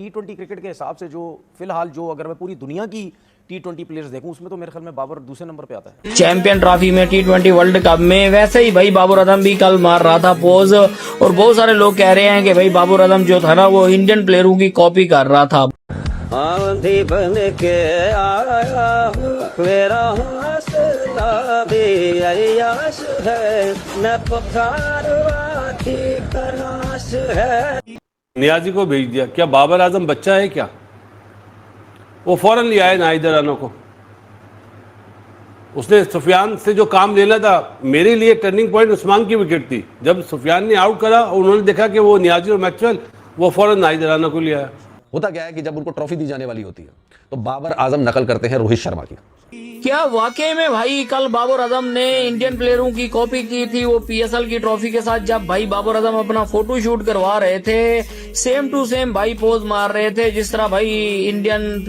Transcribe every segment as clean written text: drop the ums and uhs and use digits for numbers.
T20 cricket के हिसाब से जो फिलहाल जो अगर मैं पूरी दुनिया की T20 प्लेयर्स देखूं उसमें तो मेरे ख्याल में बाबर दूसरे नंबर पे आता है। चैंपियन ट्रॉफी में T20 वर्ल्ड कप में वैसे ही भाई बाबर आजम भी कल मार रहा था पोज, और बहुत सारे लोग कह रहे हैं कि भाई बाबर आजम जो था ना वो इंडियन प्लेयरों की कॉपी कर रहा था। आंधी बन के आया मेरा हौसला भी अय्याश है न पुकारवा की तलाश है। नियाजी को भेज दिया। क्या बाबर आजम बच्चा है क्या? वो फौरन ले आए नाहिदा राना को। उसने सुफियान से जो काम लेना था, मेरे लिए टर्निंग पॉइंट उस्मान की विकेट थी। जब सुफियान ने आउट करा और उन्होंने देखा कि वो नियाजी और मैक्सवेल, वो फौरन नाहिदा राना को ले आया। होता क्या है कि जब उनको ट्रॉफी दी जाने वाली होती है तो बाबर आजम नकल करते हैं रोहित शर्मा की। क्या वाकई में भाई कल बाबर आजम ने इंडियन प्लेयरों की कॉपी की थी? वो PSL की ट्रॉफी के साथ जब भाई बाबर आजम अपना फोटो शूट करवा रहे थे, सेम टू सेम भाई पोज मार रहे थे जिस तरह भाई इंडियन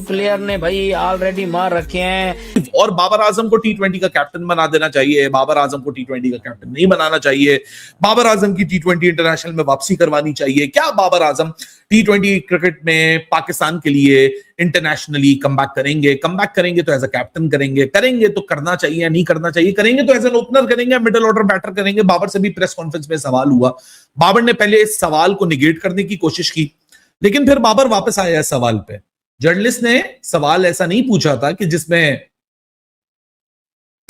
प्लेयर ने भाई ऑलरेडी मार रखे हैं। और बाबर आजम को T20 का कैप्टन बना देना चाहिए, बाबर आजम को T20 का कैप्टन नहीं बनाना चाहिए, बाबर आजम की T20 इंटरनेशनल में वापसी करवानी चाहिए। क्या बाबर आजम T20 क्रिकेट में पाकिस्तान के लिए इंटरनेशनली कमबैक करेंगे तो एज अ कैप्टन करेंगे तो करना चाहिए, नहीं करना चाहिए, करेंगे तो एज एन ओपनर करेंगे, मिडिल ऑर्डर बैटर करेंगे। बाबर से भी प्रेस कॉन्फ्रेंस में सवाल हुआ, बाबर ने पहले इस सवाल को निगेट करने की कोशिश की, लेकिन फिर बाबर वापस आया इस सवाल पे। जर्नलिस्ट ने सवाल ऐसा नहीं पूछा था कि जिसमें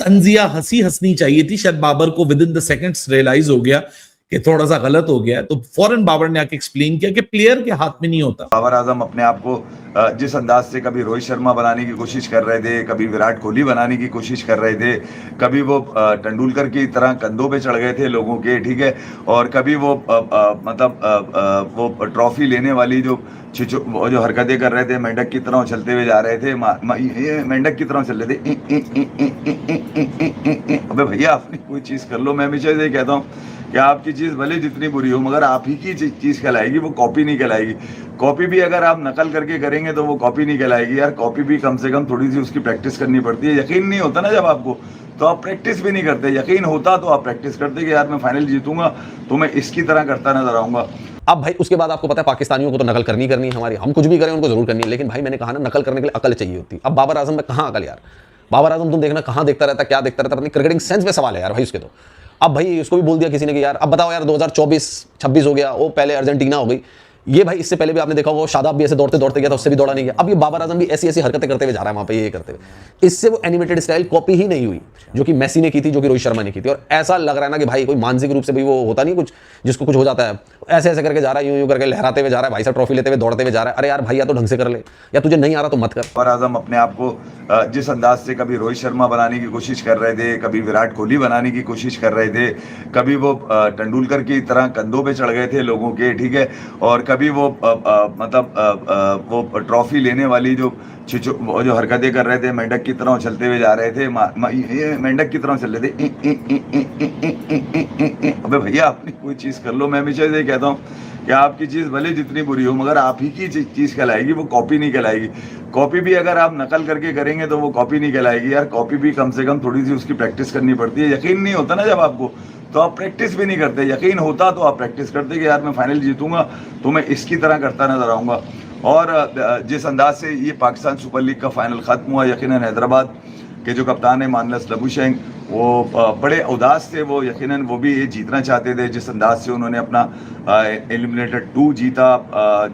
तंजिया हंसी हंसनी चाहिए थी। शायद बाबर को within the seconds realise हो गया कि थोड़ा सा गलत हो गया, तो फौरन बाबर ने आके एक्सप्लेन किया कि प्लेयर के हाथ में नहीं होता। बाबर आजम अपने आप को जिस अंदाज से कभी रोहित शर्मा बनाने की कोशिश कर रहे थे, कभी विराट कोहली बनाने की कोशिश कर रहे थे, कभी वो तेंदुलकर की तरह कंधों पे चढ़ गए थे लोगों के, ठीक है, और कभी वो वो ट्रॉफी लेने वाली जो हरकतें कर रहे थे, मेंढक की तरह चलते हुए जा रहे थे, मेंढक की तरह चल रहे थे। अबे भैया अपनी कोई चीज़ कर लो। मैं हमेशा से कहता हूँ कि आपकी चीज़ भले जितनी बुरी हो मगर आप ही की चीज़ कहलाएगी, वो कॉपी नहीं कहलाएगी। कॉपी भी अगर आप नकल करके करेंगे तो वो कॉपी नहीं कहलाएगी यार। कॉपी भी कम से कम थोड़ी सी उसकी प्रैक्टिस करनी पड़ती है। यकीन नहीं होता ना जब आपको, तो आप प्रैक्टिस भी नहीं करते। यकीन होता तो आप प्रैक्टिस करते कि यार मैं फाइनल जीतूंगा तो मैं इसकी तरह करता नजर आऊंगा। अब भाई उसके बाद आपको पता है पाकिस्तानियों को तो नकल करनी है हमारी, हम कुछ भी करें उनको जरूर करनी है, लेकिन भाई मैंने कहा ना नकल करने के लिए अकल चाहिए होती। अब बाबर आजम में कहाँ अकल यार? बाबर आजम तुम देखना कहाँ देखता रहता, क्या देखता रहता, अपनी क्रिकेटिंग सेंस पे सवाल है यार भाई उसके। तो अब भाई उसको भी बोल दिया किसी ने कि यार अब बताओ यार 2024-26 हो गया, वो पहले अर्जेंटीना हो गई, ये भाई इससे पहले भी आपने देखा वो शादाब भी ऐसे दौड़ते दौड़ते गया था, उससे भी दौड़ा नहीं गया। अब ये बाबर आजम भी ऐसी ऐसी हरकतें करते हुए जा रहा है वहां पे, ये करते हुए। इससे वो एनिमेटेड स्टाइल कॉपी ही नहीं हुई जो कि मेसी ने की थी, जो कि रोहित शर्मा ने की थी। और ऐसा लग रहा है ना कि भाई कोई मानसिक रूप से भी वो होता नहीं कुछ, जिसको कुछ हो जाता है, ऐसे ऐसे करके जा रहा है, यूं करके लहराते हुए जा रहा है भाई साहब, ट्रॉफी लेते हुए दौड़ते हुए जा रहा है। अरे यार भाई या तो ढंग से कर ले, या तुझे नहीं आ रहा तो मत कर। बाबर आजम अपने आप को जिस अंदाज से कभी रोहित शर्मा बनाने की कोशिश कर रहे थे, कभी विराट कोहली बनाने की कोशिश कर रहे थे, कभी वो तेंदुलकर की तरह कंधों पे चढ़ गए थे लोगों के, ठीक है, और कभी वो वो ट्रॉफी लेने वाली जो हरकतें कर रहे थे, मेंढक की तरह चलते हुए जा रहे थे, मेंढक की तरह चल रहे थे। अबे भैया अपनी कोई चीज़ कर लो। मैं हमेशा से कहता हूँ कि आपकी चीज़ भले जितनी बुरी हो मगर आप ही की चीज़ कहलाएगी, वो कॉपी नहीं कहलाएगी। कॉपी भी अगर आप नकल करके करेंगे तो वो कॉपी नहीं कहलाएगी यार। कॉपी भी कम से कम थोड़ी सी उसकी प्रैक्टिस करनी पड़ती है। यकीन नहीं होता ना जब आपको, तो आप प्रैक्टिस भी नहीं करते। यकीन होता तो आप प्रैक्टिस करते कि यार मैं फाइनल जीतूंगा तो मैं इसकी तरह करता नजर आऊँगा। और जिस अंदाज से ये पाकिस्तान सुपर लीग का फाइनल ख़त्म हुआ, यकीनन हैदराबाद के जो कप्तान है मानलस लबुशेंग, वो बड़े उदास थे। वो यकीनन वो भी ये जीतना चाहते थे। जिस अंदाज से उन्होंने अपना एलिमिनेटर 2 जीता,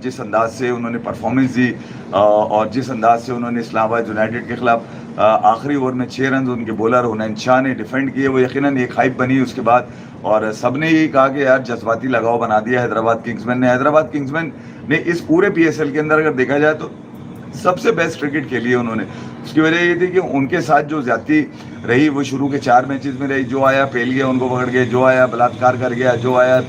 जिस अंदाज से उन्होंने परफॉर्मेंस दी, और जिस अंदाज से उन्होंने इस्लामाबाद यूनाइटेड के खिलाफ आखिरी ओवर में 6 रन उनके बॉलर हुनैन शाह ने डिफेंड किए, वो यकीनन एक हाइप बनी उसके बाद। और सबने यही कहा कि यार जज्बाती लगाव बना दिया हैदराबाद किंग्समैन ने। हैदराबाद किंग्समैन ने इस पूरे PSL के अंदर अगर देखा जाए तो सबसे बेस्ट क्रिकेट खेली है उन्होंने। उसकी वजह ये थी कि उनके साथ जो ज्यादती रही वो शुरू के 4 मैचेस में रही। जो आया फेल गया उनको पकड़ गया, जो आया बलात्कार कर गया, जो आया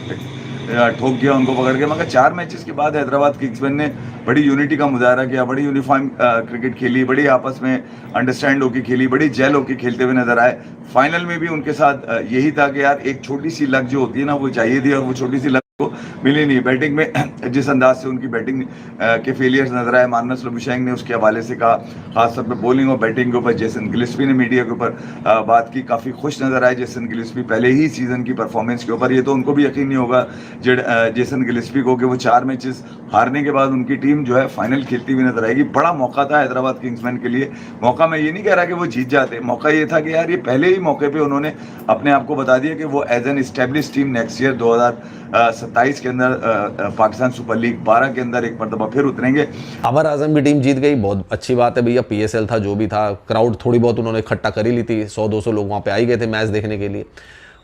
ठोक गया उनको पकड़ गया। मगर 4 मैचेस के बाद हैदराबाद किंग्समैन ने बड़ी यूनिटी का मुजाहरा किया, बड़ी यूनिफॉर्म क्रिकेट खेली, बड़ी आपस में अंडरस्टैंड होकर खेली, बड़ी जेल होकर खेलते हुए नजर आए। फाइनल में भी उनके साथ यही था कि यार एक छोटी सी लक जो होती है ना वो चाहिए थी, और वो छोटी सी लक को मिली नहीं। बैटिंग में जिस अंदाज से उनकी बैटिंग के फेलियर्स नजर आए, मानस लबुशैंग ने उसके हवाले से कहा, खासतौर पे बॉलिंग और बैटिंग के ऊपर जेसन गिलिस्पी ने मीडिया के ऊपर बात की, काफ़ी खुश नजर आए जेसन गिलिस्पी पहले ही सीजन की परफॉर्मेंस के ऊपर। ये तो उनको भी यकीन नहीं होगा जेसन गिलिस्पी को कि वो 4 मैचेस हारने के बाद उनकी टीम जो है फाइनल खेलती हुई नजर आएगी। बड़ा मौका था हैदराबाद किंग्समैन के लिए। मौका मैं ये नहीं कह रहा कि वो जीत जाते, मौका ये था कि यार ये पहले ही मौके पे उन्होंने अपने आप को बता दिया कि वो as an establish team next year 2027 के अंदर पाकिस्तान सुपर लीग 12 के अंदर एक मरतबा फिर उतरेंगे। बाबर आजम की टीम जीत गई, बहुत अच्छी बात है भैया। PSL था जो भी था, क्राउड थोड़ी बहुत उन्होंने इकट्ठा कर ही ली थी, 100-200 लोग वहाँ पे आ ही गए थे मैच देखने के लिए।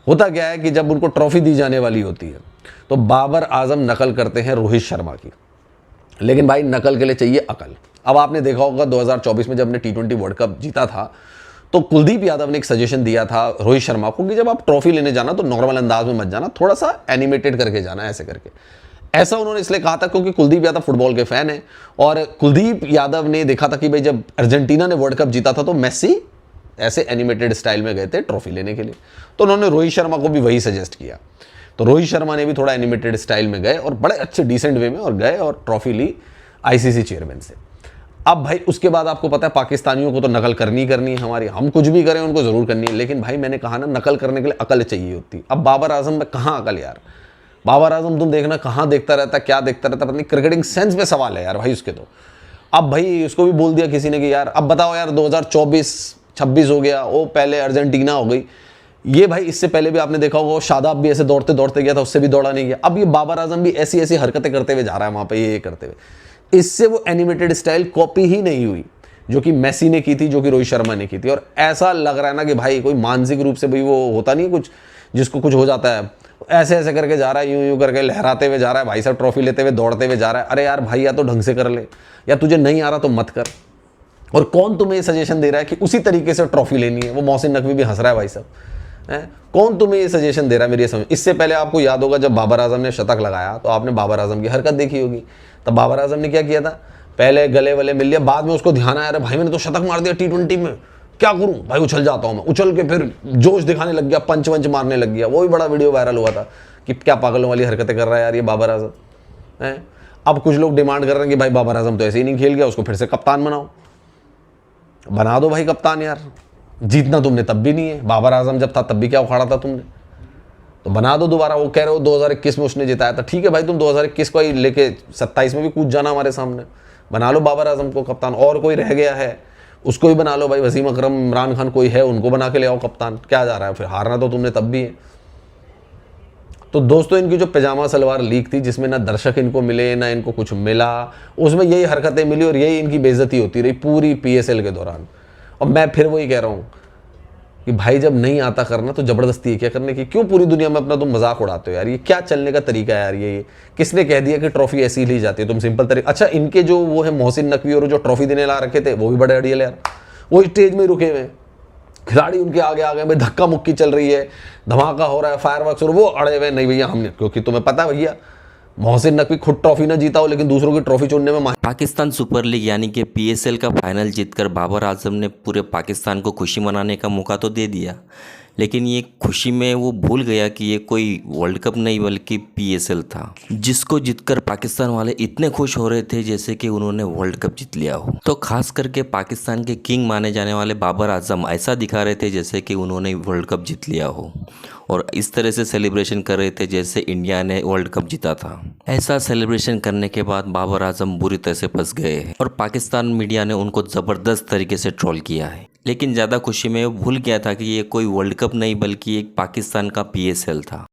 होता क्या है कि जब उनको ट्रॉफी दी जाने वाली होती है तो बाबर आजम नकल करते हैं रोहित शर्मा की, लेकिन भाई नकल के लिए चाहिए अकल। अब आपने देखा होगा 2024 में जब हमने T20 वर्ल्ड कप जीता था तो कुलदीप यादव ने एक सजेशन दिया था रोहित शर्मा को कि जब आप ट्रॉफी लेने जाना तो नॉर्मल अंदाज में मत जाना, थोड़ा सा एनिमेटेड करके जाना, ऐसे करके। ऐसा उन्होंने इसलिए कहा था क्योंकि कुलदीप यादव फुटबॉल के फैन है और कुलदीप यादव ने देखा था कि भाई जब अर्जेंटीना ने वर्ल्ड कप जीता था तो मेसी ऐसे एनिमेटेड स्टाइल में गए थे ट्रॉफी लेने के लिए, तो उन्होंने रोहित शर्मा को भी वही सजेस्ट किया। तो रोहित शर्मा ने भी थोड़ा एनिमेटेड स्टाइल में गए और बड़े अच्छे डिसेंट वे में और गए और ट्रॉफी ली ICC चेयरमैन से। अब भाई उसके बाद आपको पता है पाकिस्तानियों को तो नकल करनी है हमारी, हम कुछ भी करें उनको जरूर करनी है, लेकिन भाई मैंने कहा ना नकल करने के लिए अकल चाहिए होती। अब बाबर आजम में कहाँ अकल यार, बाबर आजम तुम देखना कहाँ देखता रहता, क्या देखता रहता, पता नहीं, क्रिकेटिंग सेंस पे सवाल है यार भाई उसके तो। अब भाई उसको भी बोल दिया किसी ने कि यार अब बताओ यार 2024-26 हो गया, वो पहले अर्जेंटीना हो गई, ये भाई इससे पहले भी आपने देखा होगा वो शादाब भी ऐसे दौड़ते दौड़ते गया था, उससे भी दौड़ा नहीं गया। अब ये बाबर आजम भी ऐसी ऐसी हरकतें करते हुए जा रहा है वहाँ पे, ये करते हुए, इससे वो एनिमेटेड स्टाइल कॉपी ही नहीं हुई जो कि मेसी ने की थी, जो कि रोहित शर्मा ने की थी। और ऐसा लग रहा है ना कि भाई कोई मानसिक रूप से भाई वो होता नहीं कुछ जिसको कुछ हो जाता है, ऐसे ऐसे करके जा रहा है, यूं यूं करके लहराते हुए जा रहा है भाई साहब, ट्रॉफी लेते हुए दौड़ते हुए जा रहा है। अरे यार भाई या तो ढंग से कर ले, या तुझे नहीं आ रहा तो मत कर। और कौन तुम्हें सजेशन दे रहा है कि उसी तरीके से ट्रॉफी लेनी है? वो मोहसिन नकवी भी हंस रहा है भाई साहब, कौन तुम्हें ये सजेशन दे रहा है मेरी समझ। इससे पहले आपको याद होगा जब बाबर आजम ने शतक लगाया तो आपने बाबर आजम की हरकत देखी होगी। तब बाबर आजम ने क्या किया था, पहले गले वले मिल लिया, बाद में उसको ध्यान आया, अरे भाई मैंने तो शतक मार दिया T20 में, क्या करूं भाई, उछल जाता हूं मैं, उछल के फिर जोश दिखाने लग गया, पंच वंच मारने लग गया। वो भी बड़ा वीडियो वायरल हुआ था कि क्या पागलों वाली हरकतें कर रहा है यार ये बाबर आजम है। अब कुछ लोग डिमांड कर रहे हैं कि भाई बाबर आजम तो ऐसे ही नहीं खेल गया, उसको फिर से कप्तान बनाओ। बना दो भाई कप्तान यार, जीतना तुमने तब भी नहीं है, बाबर आजम जब था तब भी क्या उखाड़ा था तुमने, तो बना दो दोबारा। वो कह रहे हो 2021 में उसने जिताया था, ठीक है भाई तुम 2021 को ही लेके 27 में भी कूद जाना हमारे सामने, बना लो बाबर आजम को कप्तान। और कोई रह गया है उसको भी बना लो भाई, वसीम अकरम, इमरान खान कोई है उनको बना के ले आओ कप्तान, क्या जा रहा है, फिर हारना तो तुमने तब भी है। तो दोस्तों इनकी जो पैजामा सलवार लीक थी जिसमें ना दर्शक इनको मिले ना इनको कुछ मिला, उसमें यही हरकतें मिली और यही इनकी बेइज्जती होती रही पूरी PSL के दौरान। और मैं फिर वही कह रहा हूँ कि भाई जब नहीं आता करना तो जबरदस्ती है क्या करने की, क्यों पूरी दुनिया में अपना तुम मजाक उड़ाते हो यार, ये क्या चलने का तरीका है यार। ये किसने कह दिया कि ट्रॉफी ऐसी ली जाती है, तुम सिंपल तरीका। अच्छा इनके जो वो है मोहसिन नकवी और जो ट्रॉफी देने ला रखे थे वो भी बड़े अड़ियल यार, वो स्टेज में रुके हुए खिलाड़ी उनके आगे आ गए, भाई धक्का मुक्की चल रही है, धमाका हो रहा है, फायरवर्क्स, और वो अड़े हुए नहीं भैया हमने, क्योंकि तुम्हें पता है भैया मोहसिन नकवी खुद ट्रॉफी ना जीता हो लेकिन दूसरों की ट्रॉफी चुनने में पाकिस्तान सुपर लीग यानी कि PSL का फाइनल जीतकर बाबर आजम ने पूरे पाकिस्तान को खुशी मनाने का मौका तो दे दिया, लेकिन ये खुशी में वो भूल गया कि ये कोई वर्ल्ड कप नहीं बल्कि PSL था, जिसको जीतकर पाकिस्तान वाले इतने खुश हो रहे थे जैसे कि उन्होंने वर्ल्ड कप जीत लिया हो। तो खास करके पाकिस्तान के किंग माने जाने वाले बाबर आजम ऐसा दिखा रहे थे जैसे कि उन्होंने वर्ल्ड कप जीत लिया हो और इस तरह से सेलिब्रेशन कर रहे थे जैसे इंडिया ने वर्ल्ड कप जीता था। ऐसा सेलिब्रेशन करने के बाद बाबर आजम बुरी तरह से फंस गए हैं और पाकिस्तान मीडिया ने उनको ज़बरदस्त तरीके से ट्रोल किया है। लेकिन ज़्यादा खुशी में वो भूल गया था कि ये कोई वर्ल्ड कप नहीं बल्कि एक पाकिस्तान का PSL था।